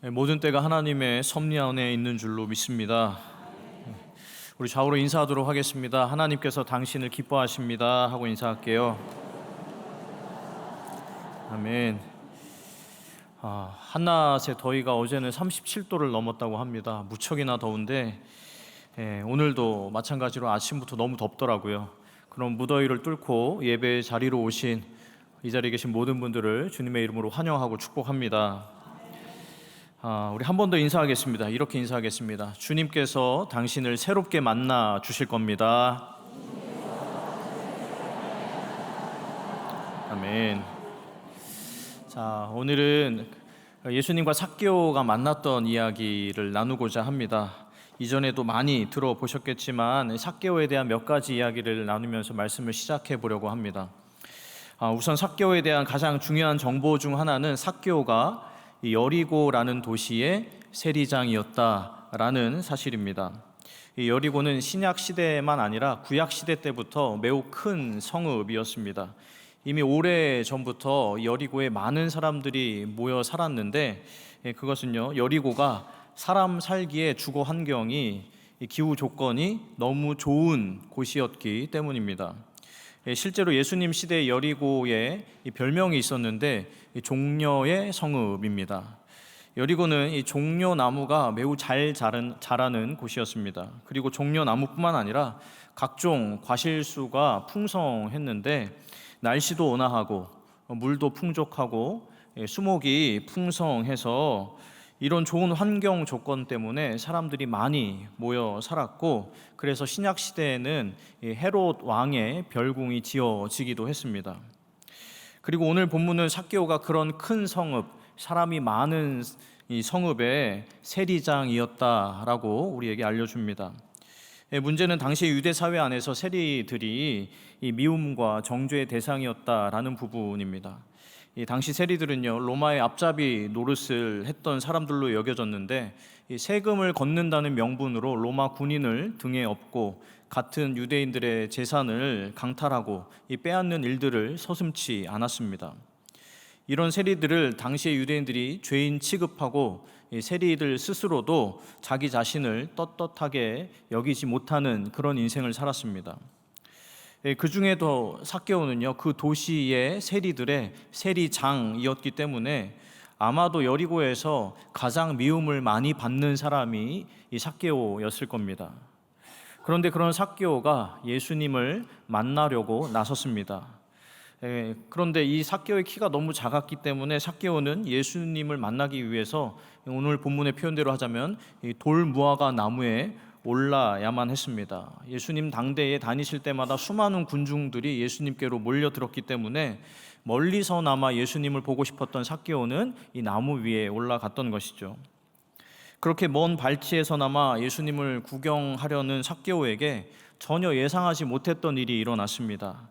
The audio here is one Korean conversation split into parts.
모든 때가 하나님의 섭리 안에 있는 줄로 믿습니다. 우리 좌우로 인사하도록 하겠습니다. 하나님께서 당신을 기뻐하십니다 하고 인사할게요. 아멘. 한낮의 더위가 어제는 37도를 넘었다고 합니다. 무척이나 더운데 오늘도 마찬가지로 아침부터 너무 덥더라고요. 그럼 무더위를 뚫고 예배 자리로 오신 이 자리에 계신 모든 분들을 주님의 이름으로 환영하고 축복합니다. 우리 한 번 더 인사하겠습니다. 이렇게 인사하겠습니다. 주님께서 당신을 새롭게 만나 주실 겁니다. 아멘. 자, 오늘은 예수님과 삭개오가 만났던 이야기를 나누고자 합니다. 이전에도 많이 들어보셨겠지만 삭개오에 대한 몇 가지 이야기를 나누면서 말씀을 시작해 보려고 합니다. 우선 삭개오에 대한 가장 중요한 정보 중 하나는 삭개오가 이 여리고라는 도시의 세리장이었다라는 사실입니다. 이 여리고는 신약 시대만 아니라 구약 시대 때부터 매우 큰 성읍이었습니다. 이미 오래 전부터 여리고에 많은 사람들이 모여 살았는데 그것은요, 여리고가 사람 살기에 주거 환경이 기후 조건이 너무 좋은 곳이었기 때문입니다. 실제로 예수님 시대 여리고에 별명이 있었는데 종려의 성읍입니다. 여리고는 이 종려나무가 매우 잘 자라는 곳이었습니다. 그리고 종려나무뿐만 아니라 각종 과실수가 풍성했는데 날씨도 온화하고 물도 풍족하고 수목이 풍성해서 이런 좋은 환경 조건 때문에 사람들이 많이 모여 살았고, 그래서 신약 시대에는 헤롯 왕의 별궁이 지어지기도 했습니다. 그리고 오늘 본문은 삭개오가 그런 큰 성읍, 사람이 많은 이 성읍의 세리장이었다라고 우리에게 알려줍니다. 문제는 당시 유대 사회 안에서 세리들이 이 미움과 정죄의 대상이었다라는 부분입니다. 이 당시 세리들은요, 로마의 앞잡이 노릇을 했던 사람들로 여겨졌는데 이 세금을 걷는다는 명분으로 로마 군인을 등에 업고 같은 유대인들의 재산을 강탈하고 이 빼앗는 일들을 서슴지 않았습니다. 이런 세리들을 당시의 유대인들이 죄인 취급하고 이 세리들 스스로도 자기 자신을 떳떳하게 여기지 못하는 그런 인생을 살았습니다. 그 중에도 삭개오는요, 그 도시의 세리들의 세리장이었기 때문에 아마도 여리고에서 가장 미움을 많이 받는 사람이 이 삭개오였을 겁니다. 그런데 그런 삭개오가 예수님을 만나려고 나섰습니다. 그런데 이 삭개오의 키가 너무 작았기 때문에 삭개오는 예수님을 만나기 위해서 오늘 본문의 표현대로 하자면 이 돌무화과 나무에 올라야만 했습니다. 예수님 당대에 다니실 때마다 수많은 군중들이 예수님께로 몰려들었기 때문에 멀리서나마 예수님을 보고 싶었던 삭개오는 이 나무 위에 올라갔던 것이죠. 그렇게 먼 발치에서나마 예수님을 구경하려는 삭개오에게 전혀 예상하지 못했던 일이 일어났습니다.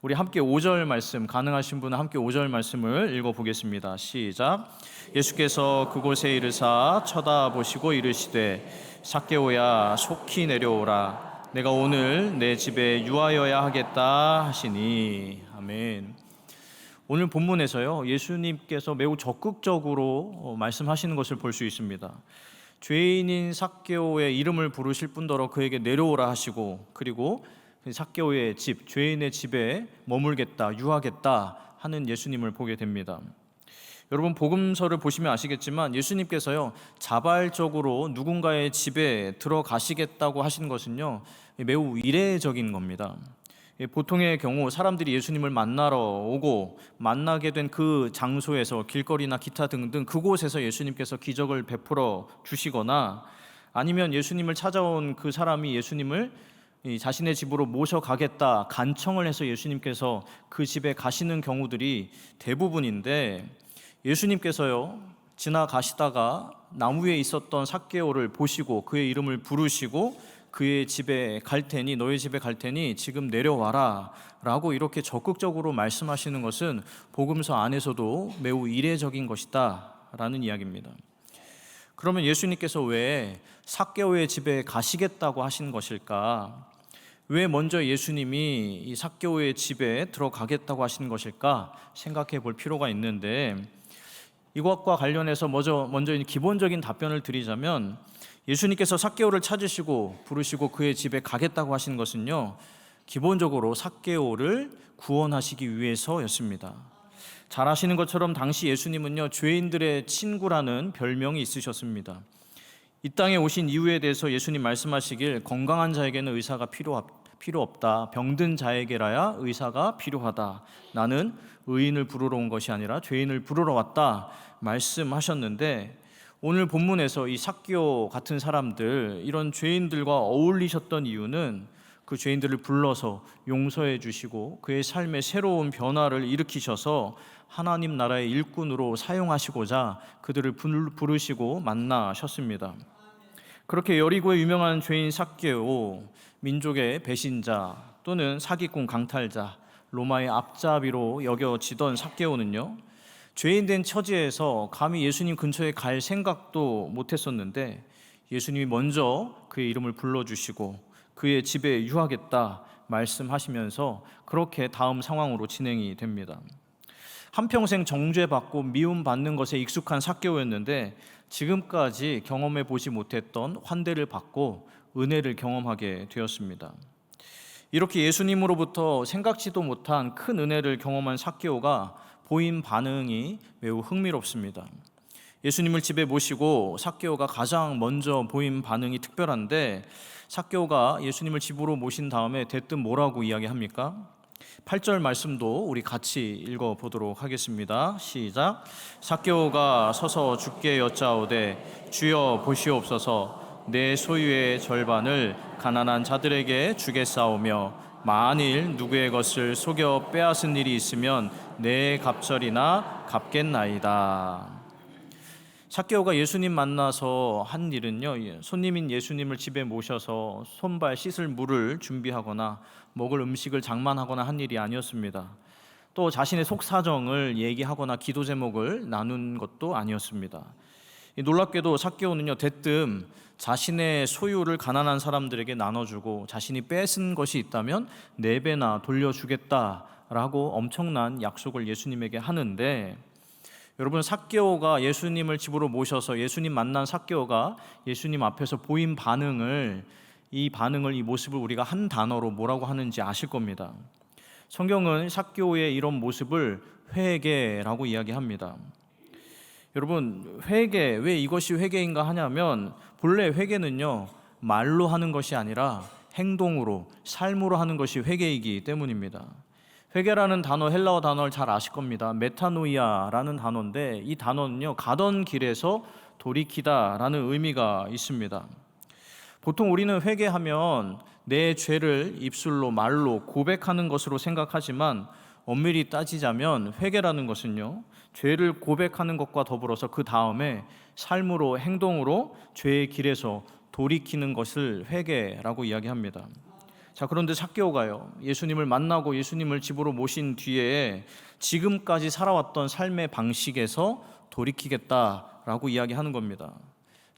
우리 함께 5절 말씀, 가능하신 분은 함께 5절 말씀을 읽어보겠습니다. 시작. 예수께서 그곳에 이르사 쳐다보시고 이르시되 삭개오야 속히 내려오라. 내가 오늘 내 집에 유하여야 하겠다 하시니. 아멘. 오늘 본문에서요, 예수님께서 매우 적극적으로 말씀하시는 것을 볼 수 있습니다. 죄인인 삭개오의 이름을 부르실 뿐더러 그에게 내려오라 하시고, 그리고 삭개오의 집, 죄인의 집에 머물겠다, 유하겠다 하는 예수님을 보게 됩니다. 여러분, 복음서를 보시면 아시겠지만 예수님께서요, 자발적으로 누군가의 집에 들어가시겠다고 하신 것은요, 매우 이례적인 겁니다. 보통의 경우 사람들이 예수님을 만나러 오고 만나게 된 그 장소에서 길거리나 기타 등등 그곳에서 예수님께서 기적을 베풀어 주시거나, 아니면 예수님을 찾아온 그 사람이 예수님을 자신의 집으로 모셔가겠다 간청을 해서 예수님께서 그 집에 가시는 경우들이 대부분인데, 예수님께서요, 지나가시다가 나무 위에 있었던 삭개오를 보시고 그의 이름을 부르시고 그의 집에 갈 테니, 너의 집에 갈 테니 지금 내려와라 라고 이렇게 적극적으로 말씀하시는 것은 복음서 안에서도 매우 이례적인 것이다 라는 이야기입니다. 그러면 예수님께서 왜 삭개오의 집에 가시겠다고 하신 것일까? 왜 먼저 예수님이 이 삭개오의 집에 들어가겠다고 하신 것일까 생각해 볼 필요가 있는데, 이것과 관련해서 먼저 기본적인 답변을 드리자면, 예수님께서 삭개오를 찾으시고 부르시고 그의 집에 가겠다고 하신 것은요, 기본적으로 삭개오를 구원하시기 위해서였습니다. 잘 아시는 것처럼 당시 예수님은요, 죄인들의 친구라는 별명이 있으셨습니다. 이 땅에 오신 이유에 대해서 예수님 말씀하시길, 건강한 자에게는 의사가 필요 없다. 병든 자에게라야 의사가 필요하다. 나는 의인을 부르러 온 것이 아니라 죄인을 부르러 왔다 말씀하셨는데, 오늘 본문에서 이 삭개오 같은 사람들, 이런 죄인들과 어울리셨던 이유는 그 죄인들을 불러서 용서해 주시고 그의 삶에 새로운 변화를 일으키셔서 하나님 나라의 일꾼으로 사용하시고자 그들을 부르시고 만나셨습니다. 그렇게 여리고의 유명한 죄인 삭개오, 민족의 배신자 또는 사기꾼 강탈자, 로마의 앞잡이로 여겨지던 삭개오는요, 죄인된 처지에서 감히 예수님 근처에 갈 생각도 못했었는데, 예수님이 먼저 그의 이름을 불러주시고 그의 집에 유하겠다 말씀하시면서 그렇게 다음 상황으로 진행이 됩니다. 한평생 정죄받고 미움받는 것에 익숙한 삭개오였는데, 지금까지 경험해 보지 못했던 환대를 받고 은혜를 경험하게 되었습니다. 이렇게 예수님으로부터 생각지도 못한 큰 은혜를 경험한 삭개오가 보인 반응이 매우 흥미롭습니다. 예수님을 집에 모시고 삭개오가 가장 먼저 보인 반응이 특별한데, 삭개오가 예수님을 집으로 모신 다음에 대뜸 뭐라고 이야기합니까? 8절 말씀도 우리 같이 읽어보도록 하겠습니다. 시작. 삭개오가 서서 주께 여짜오되, 주여 보시옵소서, 내 소유의 절반을 가난한 자들에게 주겠사오며, 만일 누구의 것을 속여 빼앗은 일이 있으면 내 갑절이나 갚겠나이다. 삭개오가 예수님 만나서 한 일은요, 손님인 예수님을 집에 모셔서 손발 씻을 물을 준비하거나 먹을 음식을 장만하거나 한 일이 아니었습니다. 또 자신의 속사정을 얘기하거나 기도 제목을 나눈 것도 아니었습니다. 놀랍게도 삭개오는요, 대뜸 자신의 소유를 가난한 사람들에게 나눠주고 자신이 뺏은 것이 있다면 4배나 돌려주겠다라고 엄청난 약속을 예수님에게 하는데, 여러분, 삭개오가 예수님을 집으로 모셔서 예수님 만난 삭개오가 예수님 앞에서 보인 반응을, 이 모습을 우리가 한 단어로 뭐라고 하는지 아실 겁니다. 성경은 삭개오의 이런 모습을 회개라고 이야기합니다. 여러분, 회개, 왜 이것이 회개인가 하냐면, 본래 회개는요, 말로 하는 것이 아니라 행동으로, 삶으로 하는 것이 회개이기 때문입니다. 회개라는 단어, 헬라어 단어를 잘 아실 겁니다. 메타노이아라는 단어인데, 이 단어는요, 가던 길에서 돌이키다라는 의미가 있습니다. 보통 우리는 회개하면 내 죄를 입술로, 말로 고백하는 것으로 생각하지만, 엄밀히 따지자면 회개라는 것은요, 죄를 고백하는 것과 더불어서 그 다음에 삶으로, 행동으로 죄의 길에서 돌이키는 것을 회개라고 이야기합니다. 자, 그런데 삭개오가요, 예수님을 만나고 예수님을 집으로 모신 뒤에 지금까지 살아왔던 삶의 방식에서 돌이키겠다라고 이야기하는 겁니다.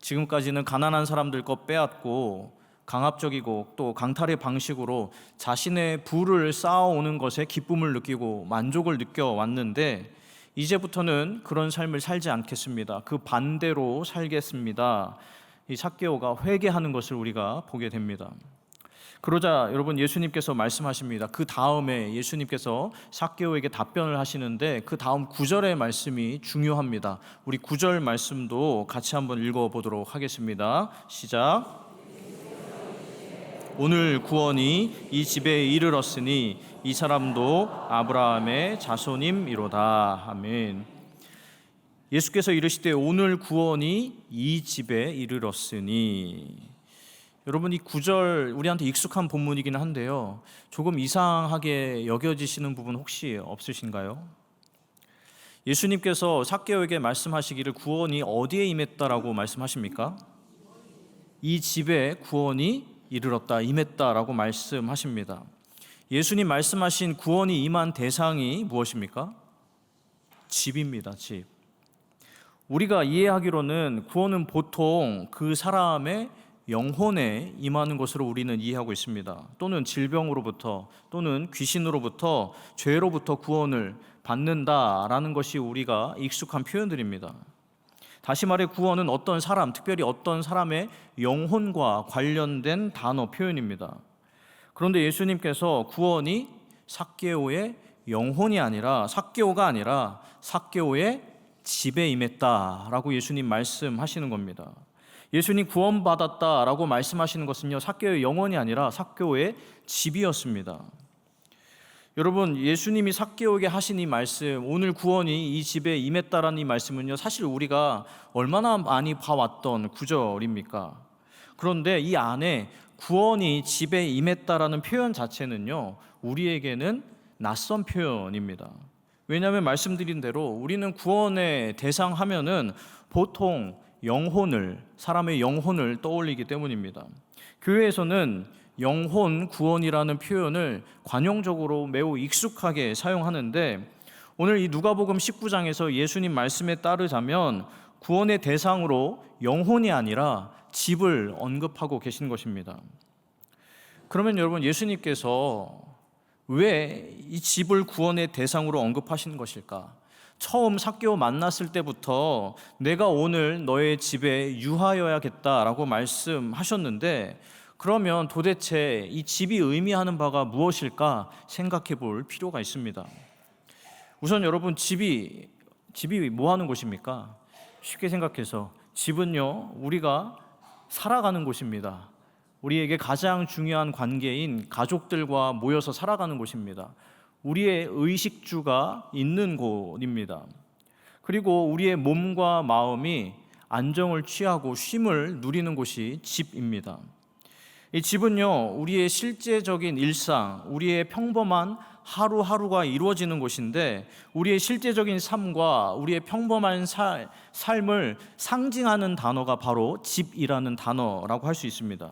지금까지는 가난한 사람들 것 빼앗고 강압적이고 또 강탈의 방식으로 자신의 부를 쌓아오는 것에 기쁨을 느끼고 만족을 느껴왔는데, 이제부터는 그런 삶을 살지 않겠습니다. 그 반대로 살겠습니다. 이 삭개오가 회개하는 것을 우리가 보게 됩니다. 그러자 여러분, 예수님께서 말씀하십니다. 그 다음에 예수님께서 삭개오에게 답변을 하시는데, 그 다음 9절의 말씀이 중요합니다. 우리 9절 말씀도 같이 한번 읽어보도록 하겠습니다. 시작. 오늘 구원이 이 집에 이르렀으니 이 사람도 아브라함의 자손임이로다. 아멘. 예수께서 이르시되 오늘 구원이 이 집에 이르렀으니, 여러분, 이 9절 우리한테 익숙한 본문이긴 한데요, 조금 이상하게 여겨지시는 부분 혹시 없으신가요? 예수님께서 삭개오에게 말씀하시기를 구원이 어디에 임했다라고 말씀하십니까? 이 집에 구원이 이르렀다, 임했다라고 말씀하십니다. 예수님 말씀하신 구원이 임한 대상이 무엇입니까? 집입니다. 집. 우리가 이해하기로는 구원은 보통 그 사람의 영혼에 임하는 것으로 우리는 이해하고 있습니다. 또는 질병으로부터, 또는 귀신으로부터, 죄로부터 구원을 받는다라는 것이 우리가 익숙한 표현들입니다. 다시 말해 구원은 어떤 사람, 특별히 어떤 사람의 영혼과 관련된 단어 표현입니다. 그런데 예수님께서 구원이 삭개오의 영혼이 아니라 삭개오가 아니라 삭개오의 집에 임했다라고 예수님 말씀하시는 겁니다. 예수님 구원받았다라고 말씀하시는 것은요, 삭개오의 영혼이 아니라 삭개오의 집이었습니다. 여러분, 예수님이 삭개오에게 하신 이 말씀, 오늘 구원이 이 집에 임했다라는 이 말씀은요, 사실 우리가 얼마나 많이 봐왔던 구절입니까? 그런데 이 안에 구원이 집에 임했다라는 표현 자체는요, 우리에게는 낯선 표현입니다. 왜냐하면 말씀드린 대로 우리는 구원의 대상 하면은 보통 사람의 영혼을 떠올리기 때문입니다. 교회에서는 영혼 구원이라는 표현을 관용적으로 매우 익숙하게 사용하는데, 오늘 이 누가복음 19장에서 예수님 말씀에 따르자면 구원의 대상으로 영혼이 아니라 집을 언급하고 계신 것입니다. 그러면 여러분, 예수님께서 왜 이 집을 구원의 대상으로 언급하신 것일까? 처음 삭개오 만났을 때부터 내가 오늘 너의 집에 유하여야겠다라고 말씀하셨는데, 그러면 도대체 이 집이 의미하는 바가 무엇일까 생각해 볼 필요가 있습니다. 우선 여러분, 집이 뭐 하는 곳입니까? 쉽게 생각해서 집은요, 우리가 살아가는 곳입니다. 우리에게 가장 중요한 관계인 가족들과 모여서 살아가는 곳입니다. 우리의 의식주가 있는 곳입니다. 그리고 우리의 몸과 마음이 안정을 취하고 쉼을 누리는 곳이 집입니다. 이 집은요, 우리의 실제적인 일상, 우리의 평범한 하루하루가 이루어지는 곳인데, 우리의 실제적인 삶과 우리의 평범한 삶을 상징하는 단어가 바로 집이라는 단어라고 할 수 있습니다.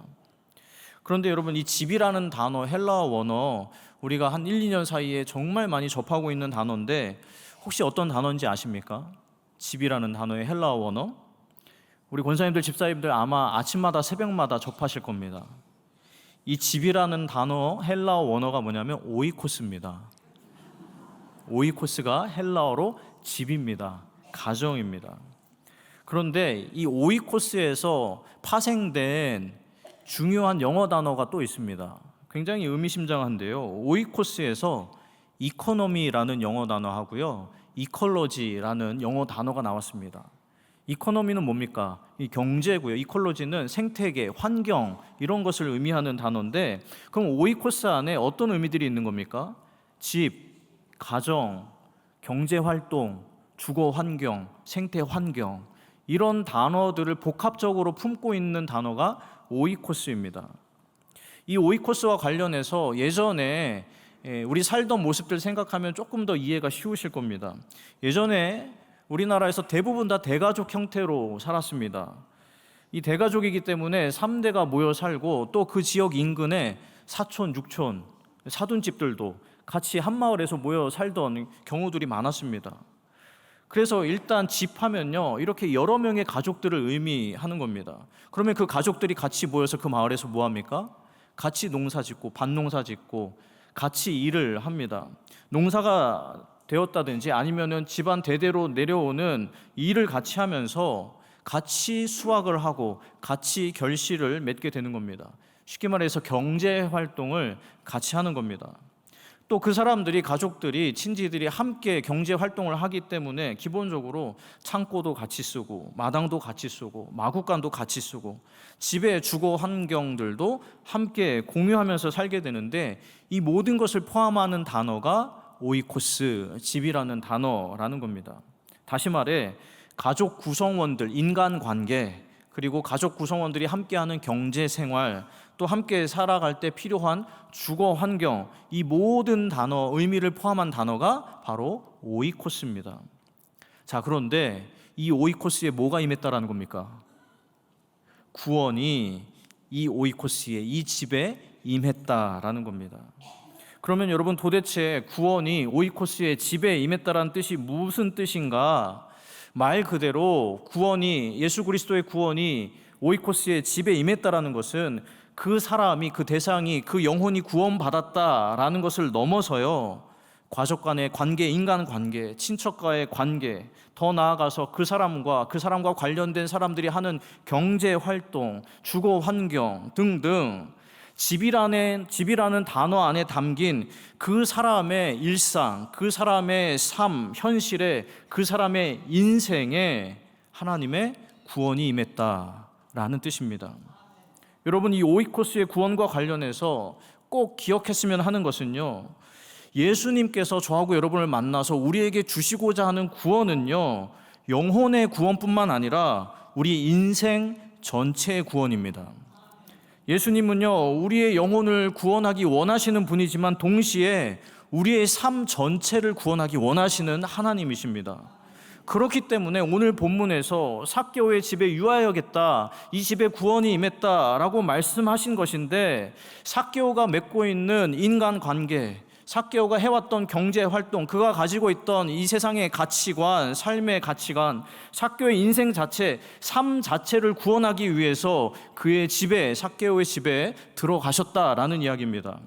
그런데 여러분, 이 집이라는 단어, 헬라어 원어, 우리가 한 1, 2년 사이에 정말 많이 접하고 있는 단어인데, 혹시 어떤 단어인지 아십니까? 집이라는 단어의 헬라어 원어? 우리 권사님들, 집사님들 아마 아침마다 새벽마다 접하실 겁니다. 이 집이라는 단어 헬라어 원어가 뭐냐면 오이코스입니다. 오이코스가 헬라어로 집입니다. 가정입니다. 그런데 이 오이코스에서 파생된 중요한 영어 단어가 또 있습니다. 굉장히 의미심장한데요. 오이코스에서 이코노미라는 영어 단어하고요, 이컬러지라는 영어 단어가 나왔습니다. 이코노미는 뭡니까? 이 경제고요. 이콜로지는 생태계, 환경, 이런 것을 의미하는 단어인데, 그럼 오이코스 안에 어떤 의미들이 있는 겁니까? 집, 가정, 경제활동, 주거 환경, 생태 환경, 이런 단어들을 복합적으로 품고 있는 단어가 오이코스입니다. 이 오이코스와 관련해서 예전에 우리 살던 모습들 생각하면 조금 더 이해가 쉬우실 겁니다. 예전에 우리나라에서 대부분 다 대가족 형태로 살았습니다. 이 대가족이기 때문에 3대가 모여 살고, 또 그 지역 인근에 사촌, 육촌, 사돈집들도 같이 한 마을에서 모여 살던 경우들이 많았습니다. 그래서 일단 집 하면요, 이렇게 여러 명의 가족들을 의미하는 겁니다. 그러면 그 가족들이 같이 모여서 그 마을에서 뭐 합니까? 같이 농사 짓고 밭농사 짓고 같이 일을 합니다. 농사가 되었다든지 아니면은 집안 대대로 내려오는 일을 같이 하면서 같이 수확을 하고 같이 결실을 맺게 되는 겁니다. 쉽게 말해서 경제 활동을 같이 하는 겁니다. 또 그 사람들이, 가족들이, 친지들이 함께 경제 활동을 하기 때문에 기본적으로 창고도 같이 쓰고 마당도 같이 쓰고 마구간도 같이 쓰고 집의 주거 환경들도 함께 공유하면서 살게 되는데, 이 모든 것을 포함하는 단어가 오이코스, 집이라는 단어라는 겁니다. 다시 말해 가족 구성원들, 인간관계, 그리고 가족 구성원들이 함께하는 경제생활, 또 함께 살아갈 때 필요한 주거 환경, 이 모든 단어, 의미를 포함한 단어가 바로 오이코스입니다. 자, 그런데 이 오이코스에 뭐가 임했다라는 겁니까? 구원이 이 오이코스에, 이 집에 임했다라는 겁니다. 그러면 여러분, 도대체 구원이 오이코스의 집에 임했다라는 뜻이 무슨 뜻인가? 말 그대로 구원이, 예수 그리스도의 구원이 오이코스의 집에 임했다라는 것은 그 사람이, 그 대상이, 그 영혼이 구원받았다라는 것을 넘어서요, 가족 간의 관계, 인간 관계, 친척과의 관계, 더 나아가서 그 사람과 관련된 사람들이 하는 경제 활동, 주거 환경 등등 집이라는 단어 안에 담긴 그 사람의 일상, 그 사람의 삶, 현실에, 그 사람의 인생에 하나님의 구원이 임했다라는 뜻입니다. 여러분, 이 오이코스의 구원과 관련해서 꼭 기억했으면 하는 것은요, 예수님께서 저하고 여러분을 만나서 우리에게 주시고자 하는 구원은요, 영혼의 구원뿐만 아니라 우리 인생 전체의 구원입니다. 예수님은요, 우리의 영혼을 구원하기 원하시는 분이지만 동시에 우리의 삶 전체를 구원하기 원하시는 하나님이십니다. 그렇기 때문에 오늘 본문에서 삭개오의 집에 유하여겠다, 이 집에 구원이 임했다라고 말씀하신 것인데, 삭개오가 맺고 있는 인간관계, 삭개오가 해왔던 경제활동, 그가 가지고 있던 이 세상의 가치관, 삶의 가치관, 삭개오의 인생 자체, 삶 자체를 구원하기 위해서 그의 집에, 삭개오의 집에 들어가셨다라는 이야기입니다.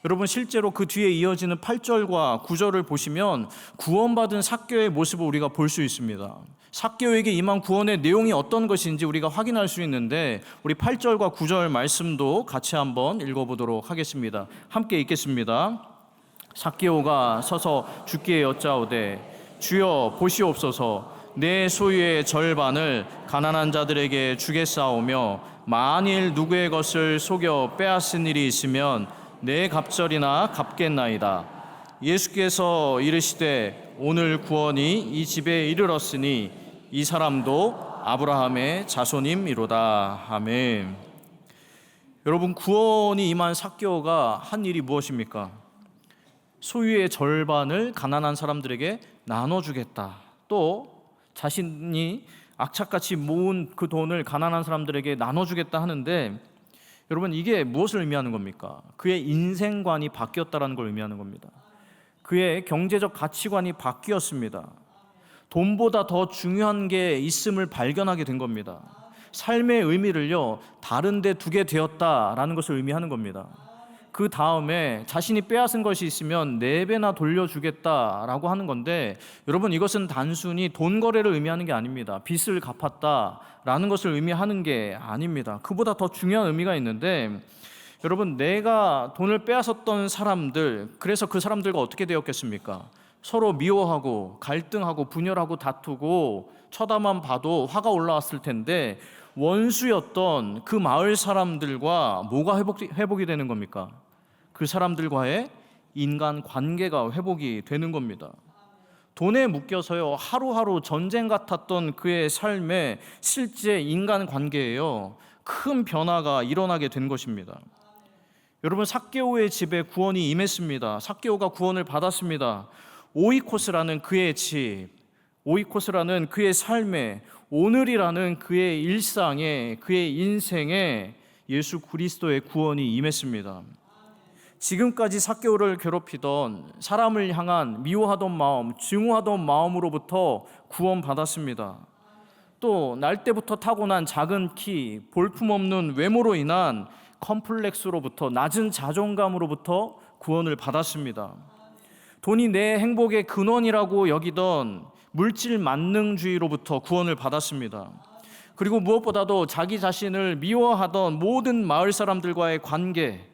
여러분, 실제로 그 뒤에 이어지는 8절과 9절을 보시면 구원받은 삭개오의 모습을 우리가 볼 수 있습니다. 삭개오에게 임한 구원의 내용이 어떤 것인지 우리가 확인할 수 있는데, 우리 8절과 9절 말씀도 같이 한번 읽어보도록 하겠습니다. 함께 읽겠습니다. 삭개오가 서서 주께 여짜오되, 주여 보시옵소서, 내 소유의 절반을 가난한 자들에게 주겠사오며 만일 누구의 것을 속여 빼앗은 일이 있으면 내 갑절이나 갚겠나이다. 예수께서 이르시되, 오늘 구원이 이 집에 이르렀으니 이 사람도 아브라함의 자손임이로다. 아멘. 여러분, 구원이 임한 삭개오가 한 일이 무엇입니까? 소유의 절반을 가난한 사람들에게 나눠주겠다. 또 자신이 악착같이 모은 그 돈을 가난한 사람들에게 나눠주겠다 하는데, 여러분, 이게 무엇을 의미하는 겁니까? 그의 인생관이 바뀌었다는 걸 의미하는 겁니다. 그의 경제적 가치관이 바뀌었습니다. 돈보다 더 중요한 게 있음을 발견하게 된 겁니다. 삶의 의미를요, 다른 데 두게 되었다라는 것을 의미하는 겁니다. 그 다음에 자신이 빼앗은 것이 있으면 4배나 돌려주겠다라고 하는 건데, 여러분, 이것은 단순히 돈 거래를 의미하는 게 아닙니다. 빚을 갚았다라는 것을 의미하는 게 아닙니다. 그보다 더 중요한 의미가 있는데, 여러분, 내가 돈을 빼앗았던 사람들, 그래서 그 사람들과 어떻게 되었겠습니까? 서로 미워하고 갈등하고 분열하고 다투고 쳐다만 봐도 화가 올라왔을 텐데, 원수였던 그 마을 사람들과 뭐가 회복이 되는 겁니까? 그 사람들과의 인간 관계가 회복이 되는 겁니다. 돈에 묶여서요, 하루하루 전쟁 같았던 그의 삶에 실제 인간 관계에요, 큰 변화가 일어나게 된 것입니다. 여러분, 삭개오의 집에 구원이 임했습니다. 삭개오가 구원을 받았습니다. 오이코스라는 그의 집, 오이코스라는 그의 삶에, 오늘이라는 그의 일상에, 그의 인생에 예수 그리스도의 구원이 임했습니다. 지금까지 삭개오를 괴롭히던, 사람을 향한 미워하던 마음, 증오하던 마음으로부터 구원받았습니다. 또 날 때부터 타고난 작은 키, 볼품없는 외모로 인한 컴플렉스로부터, 낮은 자존감으로부터 구원을 받았습니다. 돈이 내 행복의 근원이라고 여기던 물질 만능주의로부터 구원을 받았습니다. 그리고 무엇보다도 자기 자신을 미워하던 모든 마을 사람들과의 관계,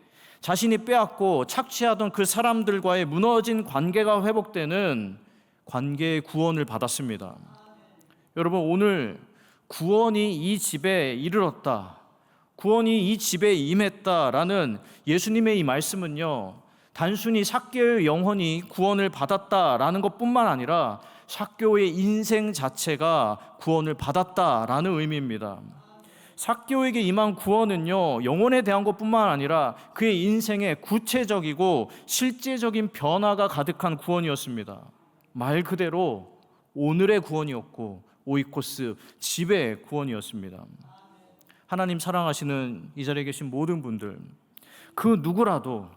자신이 빼앗고 착취하던 그 사람들과의 무너진 관계가 회복되는 관계의 구원을 받았습니다. 여러분, 오늘 구원이 이 집에 이르렀다, 구원이 이 집에 임했다라는 예수님의 이 말씀은요, 단순히 삭개오의 영혼이 구원을 받았다라는 것뿐만 아니라 삭개오의 인생 자체가 구원을 받았다라는 의미입니다. 삭개오에게 임한 구원은요, 영혼에 대한 것뿐만 아니라 그의 인생에 구체적이고 실제적인 변화가 가득한 구원이었습니다. 말 그대로 오늘의 구원이었고, 오이코스 집의 구원이었습니다. 하나님 사랑하시는 이 자리에 계신 모든 분들, 그 누구라도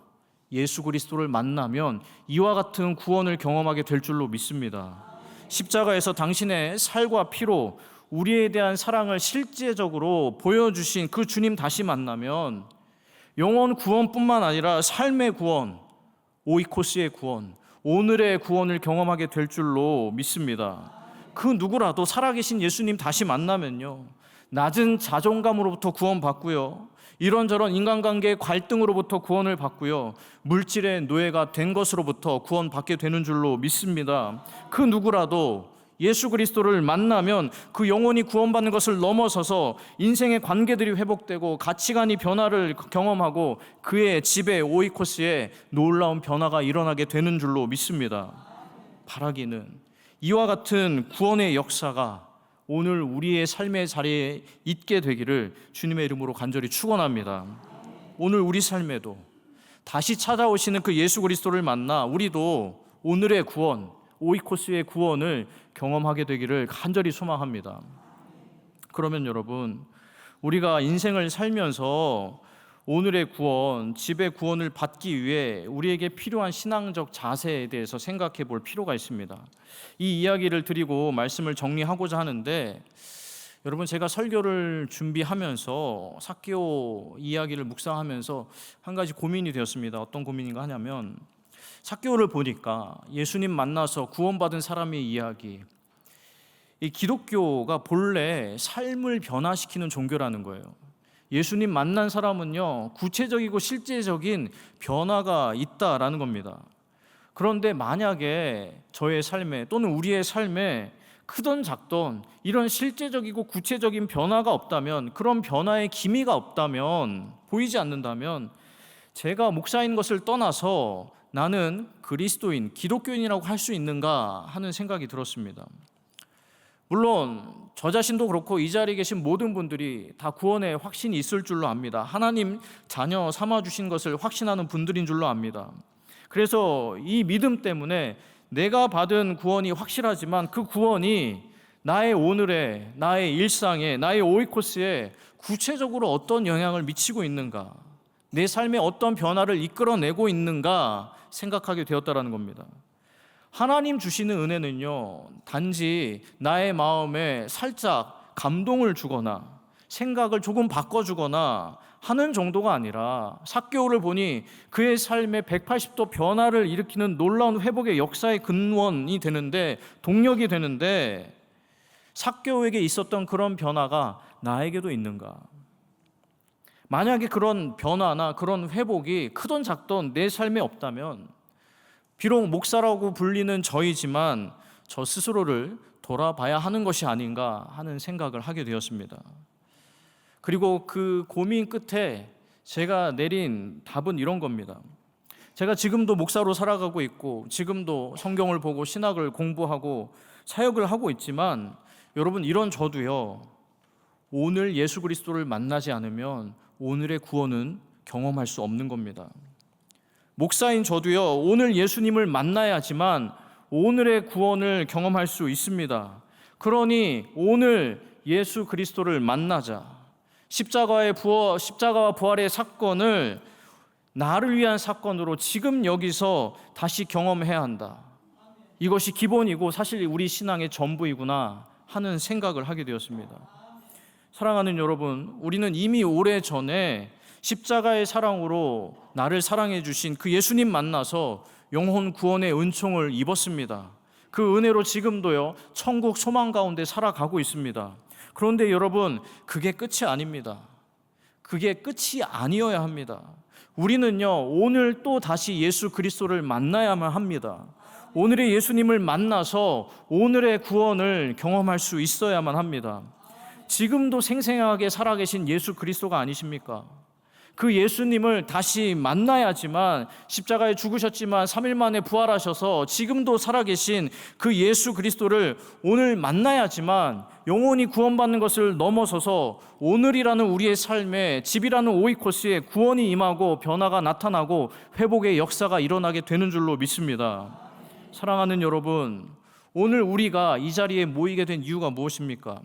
예수 그리스도를 만나면 이와 같은 구원을 경험하게 될 줄로 믿습니다. 십자가에서 당신의 살과 피로 우리에 대한 사랑을 실제적으로 보여주신 그 주님 다시 만나면 영혼 구원뿐만 아니라 삶의 구원, 오이코스의 구원, 오늘의 구원을 경험하게 될 줄로 믿습니다. 그 누구라도 살아계신 예수님 다시 만나면요, 낮은 자존감으로부터 구원받고요, 이런저런 인간관계의 갈등으로부터 구원을 받고요, 물질의 노예가 된 것으로부터 구원받게 되는 줄로 믿습니다. 그 누구라도 예수 그리스도를 만나면 그 영혼이 구원받는 것을 넘어서서 인생의 관계들이 회복되고 가치관이 변화를 경험하고 그의 집에 오이코스에 놀라운 변화가 일어나게 되는 줄로 믿습니다. 바라기는 이와 같은 구원의 역사가 오늘 우리의 삶의 자리에 있게 되기를 주님의 이름으로 간절히 축원합니다. 오늘 우리 삶에도 다시 찾아오시는 그 예수 그리스도를 만나 우리도 오늘의 구원, 오이코스의 구원을 경험하게 되기를 간절히 소망합니다. 그러면 여러분, 우리가 인생을 살면서 오늘의 구원, 집의 구원을 받기 위해 우리에게 필요한 신앙적 자세에 대해서 생각해 볼 필요가 있습니다. 이 이야기를 드리고 말씀을 정리하고자 하는데, 여러분, 제가 설교를 준비하면서 삭개오 이야기를 묵상하면서 한 가지 고민이 되었습니다. 어떤 고민인가 하냐면, 삭개오를 보니까 예수님 만나서 구원받은 사람의 이야기, 이 기독교가 본래 삶을 변화시키는 종교라는 거예요. 예수님 만난 사람은요, 구체적이고 실제적인 변화가 있다라는 겁니다. 그런데 만약에 저의 삶에 또는 우리의 삶에 크던 작던 이런 실제적이고 구체적인 변화가 없다면, 그런 변화의 기미가 없다면, 보이지 않는다면, 제가 목사인 것을 떠나서 나는 그리스도인, 기독교인이라고 할 수 있는가 하는 생각이 들었습니다. 물론 저 자신도 그렇고 이 자리에 계신 모든 분들이 다 구원의 확신이 있을 줄로 압니다. 하나님 자녀 삼아주신 것을 확신하는 분들인 줄로 압니다. 그래서 이 믿음 때문에 내가 받은 구원이 확실하지만 그 구원이 나의 오늘에, 나의 일상에, 나의 오이코스에 구체적으로 어떤 영향을 미치고 있는가, 내 삶에 어떤 변화를 이끌어내고 있는가 생각하게 되었다는 겁니다. 하나님 주시는 은혜는요, 단지 나의 마음에 살짝 감동을 주거나 생각을 조금 바꿔주거나 하는 정도가 아니라, 삭개오를 보니 그의 삶에 180도 변화를 일으키는 놀라운 회복의 역사의 근원이 되는데, 동력이 되는데, 삭개오에게 있었던 그런 변화가 나에게도 있는가? 만약에 그런 변화나 그런 회복이 크던 작던 내 삶에 없다면, 비록 목사라고 불리는 저이지만 저 스스로를 돌아봐야 하는 것이 아닌가 하는 생각을 하게 되었습니다. 그리고 그 고민 끝에 제가 내린 답은 이런 겁니다. 제가 지금도 목사로 살아가고 있고, 지금도 성경을 보고 신학을 공부하고 사역을 하고 있지만, 여러분, 이런 저도요, 오늘 예수 그리스도를 만나지 않으면 오늘의 구원은 경험할 수 없는 겁니다. 목사인 저도요, 오늘 예수님을 만나야지만 오늘의 구원을 경험할 수 있습니다. 그러니 오늘 예수 그리스도를 만나자. 십자가와 부활의 사건을 나를 위한 사건으로 지금 여기서 다시 경험해야 한다. 이것이 기본이고 사실 우리 신앙의 전부이구나 하는 생각을 하게 되었습니다. 사랑하는 여러분, 우리는 이미 오래전에 십자가의 사랑으로 나를 사랑해 주신 그 예수님 만나서 영혼 구원의 은총을 입었습니다. 그 은혜로 지금도요, 천국 소망 가운데 살아가고 있습니다. 그런데 여러분, 그게 끝이 아닙니다. 그게 끝이 아니어야 합니다. 우리는요, 오늘 또 다시 예수 그리스도를 만나야만 합니다. 오늘의 예수님을 만나서 오늘의 구원을 경험할 수 있어야만 합니다. 지금도 생생하게 살아계신 예수 그리스도가 아니십니까? 그 예수님을 다시 만나야지만, 십자가에 죽으셨지만 3일 만에 부활하셔서 지금도 살아계신 그 예수 그리스도를 오늘 만나야지만 영혼이 구원받는 것을 넘어서서 오늘이라는 우리의 삶에, 집이라는 오이코스에 구원이 임하고 변화가 나타나고 회복의 역사가 일어나게 되는 줄로 믿습니다. 사랑하는 여러분, 오늘 우리가 이 자리에 모이게 된 이유가 무엇입니까?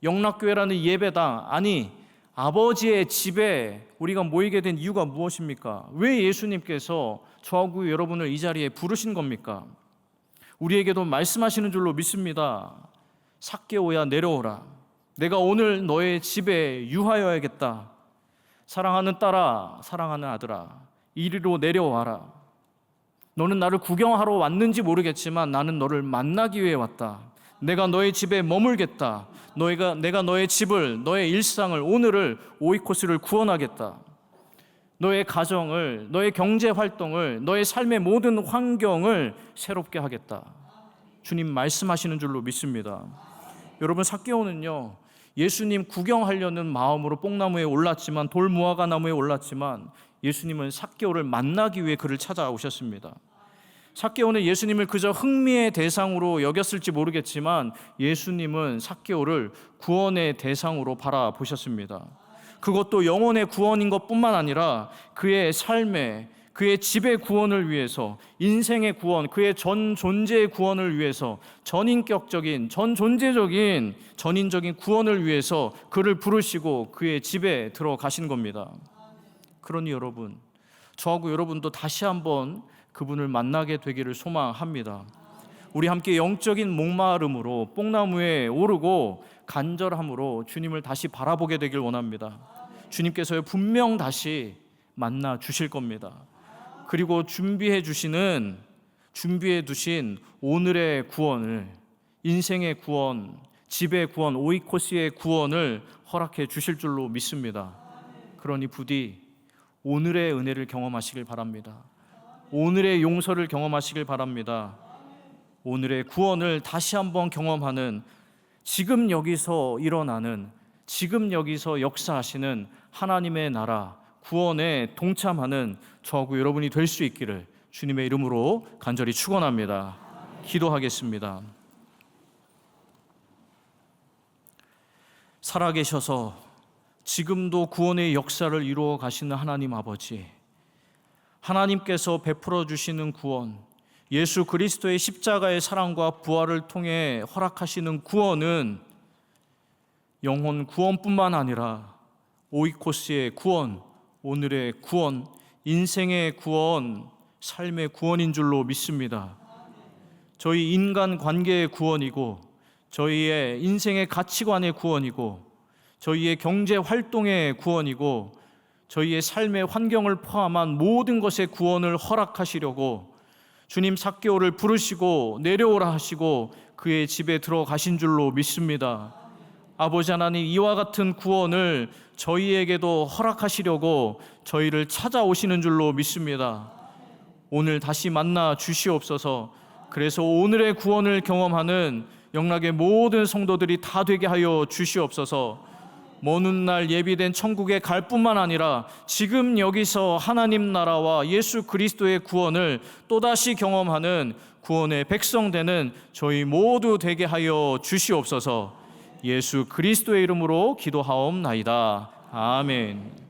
영락교회라는 예배당, 아니 아버지의 집에 우리가 모이게 된 이유가 무엇입니까? 왜 예수님께서 저하고 여러분을 이 자리에 부르신 겁니까? 우리에게도 말씀하시는 줄로 믿습니다. 삭개오야, 내려오라. 내가 오늘 너의 집에 유하여야겠다. 사랑하는 딸아, 사랑하는 아들아, 이리로 내려와라. 너는 나를 구경하러 왔는지 모르겠지만 나는 너를 만나기 위해 왔다. 내가 너의 집에 머물겠다. 내가 너의 집을, 너의 일상을, 오늘을, 오이코스를 구원하겠다. 너의 가정을, 너의 경제 활동을, 너의 삶의 모든 환경을 새롭게 하겠다. 주님 말씀하시는 줄로 믿습니다. 여러분, 삭개오는요, 예수님 구경하려는 마음으로 뽕나무에 올랐지만, 돌무화과 나무에 올랐지만, 예수님은 삭개오를 만나기 위해 그를 찾아오셨습니다. 삭개오는 예수님을 그저 흥미의 대상으로 여겼을지 모르겠지만, 예수님은 삭개오를 구원의 대상으로 바라보셨습니다. 그것도 영혼의 구원인 것뿐만 아니라 그의 삶의, 그의 집의 구원을 위해서, 인생의 구원, 그의 전 존재의 구원을 위해서, 전인격적인, 전존재적인, 전인적인 구원을 위해서 그를 부르시고 그의 집에 들어가신 겁니다. 그러니 여러분, 저하고 여러분도 다시 한번 그분을 만나게 되기를 소망합니다. 우리 함께 영적인 목마름으로 뽕나무에 오르고 간절함으로 주님을 다시 바라보게 되길 원합니다. 주님께서 분명 다시 만나 주실 겁니다. 그리고 준비해 두신 오늘의 구원을, 인생의 구원, 집의 구원, 오이코스의 구원을 허락해 주실 줄로 믿습니다. 그러니 부디 오늘의 은혜를 경험하시길 바랍니다. 오늘의 용서를 경험하시길 바랍니다. 오늘의 구원을 다시 한번 경험하는, 지금 여기서 일어나는, 지금 여기서 역사하시는 하나님의 나라 구원에 동참하는 저하고 여러분이 될 수 있기를 주님의 이름으로 간절히 축원합니다. 기도하겠습니다. 살아계셔서 지금도 구원의 역사를 이루어 가시는 하나님 아버지, 하나님께서 베풀어 주시는 구원, 예수 그리스도의 십자가의 사랑과 부활을 통해 허락하시는 구원은 영혼 구원뿐만 아니라 오이코스의 구원, 오늘의 구원, 인생의 구원, 삶의 구원인 줄로 믿습니다. 저희 인간 관계의 구원이고, 저희의 인생의 가치관의 구원이고, 저희의 경제 활동의 구원이고, 저희의 삶의 환경을 포함한 모든 것의 구원을 허락하시려고 주님 삭개오를 부르시고 내려오라 하시고 그의 집에 들어가신 줄로 믿습니다. 아버지 하나님, 이와 같은 구원을 저희에게도 허락하시려고 저희를 찾아오시는 줄로 믿습니다. 오늘 다시 만나 주시옵소서. 그래서 오늘의 구원을 경험하는 영락의 모든 성도들이 다 되게 하여 주시옵소서. 먼 훗날 예비된 천국에 갈 뿐만 아니라 지금 여기서 하나님 나라와 예수 그리스도의 구원을 또다시 경험하는 구원의 백성 되는 저희 모두 되게 하여 주시옵소서. 예수 그리스도의 이름으로 기도하옵나이다. 아멘.